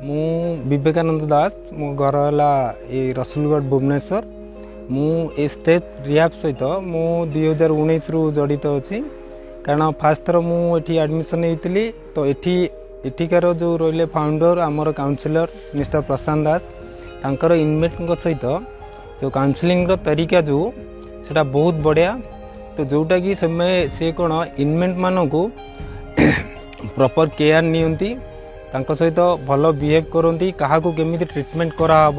मु विवेकानंद दास मो घर है रसुलगढ़ भुवनेश्वर मु स्टेट रिहाब सहित मु 2019 रु जड़ित अच्छी कारण फास्ट थर मुझे एडमिशन होती तो एठिकार जो रही फाउंडर आमर काउंसिलर मिस्टर प्रशांत दास तांकर इनमेट सहित जो काउंसलिंग तरीका जो सेटा बहुत बढ़िया तो जोटा कि से कौन इनमेट मान को प्रॉपर केयर नियंती सहित भल बिहेव करती क्या केमी ट्रिटमेंट कराब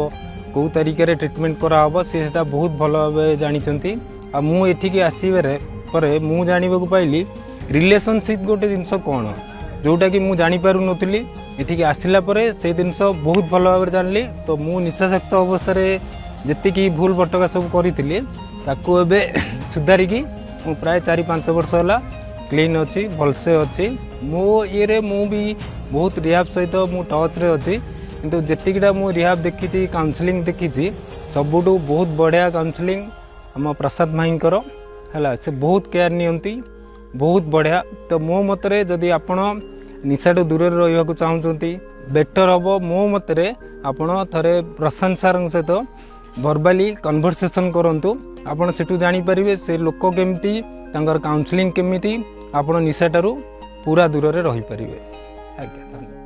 कौ तरीके ट्रिटमेंट कराब सी बहुत भल भाव जानते मुझे आसवे पर मु जानवा पाइली रिलेशनशिप गोटे जिनस कौन जोटा कि मुझे जापर नी एठिक आसला से जिनस बहुत भल भाव जानली तो मु निशाशक्त अवस्था जी भूल भटका सब करी सुधारिकी प्राय 4-5 वर्ष है क्लीन अच्छी भलसे अच्छी मो ये मु भी बहुत रिहाब सहित मु टच रे अच्छी किंतु जेतिकटा मु रिहाब देखी काउंसलिंग देखी सबुठ बहुत बढ़िया काउंसलिंग आम प्रसाद भाईंकर है से बहुत केयर नियंती बहुत बढ़िया तो मो मतरे जदि आपण निशाठू दूर रहा चाहते बेटर हम मो मतरे आपण थरे प्रशांत सार सहित वर्बाली कन्वर्सेशन करंतु आपण सेठू जानी परिबे से लोक केमती तांकर काउंसलिंग केमिति आपण निशाठारू पूरा दूर रही पारिबे। आज्ञा।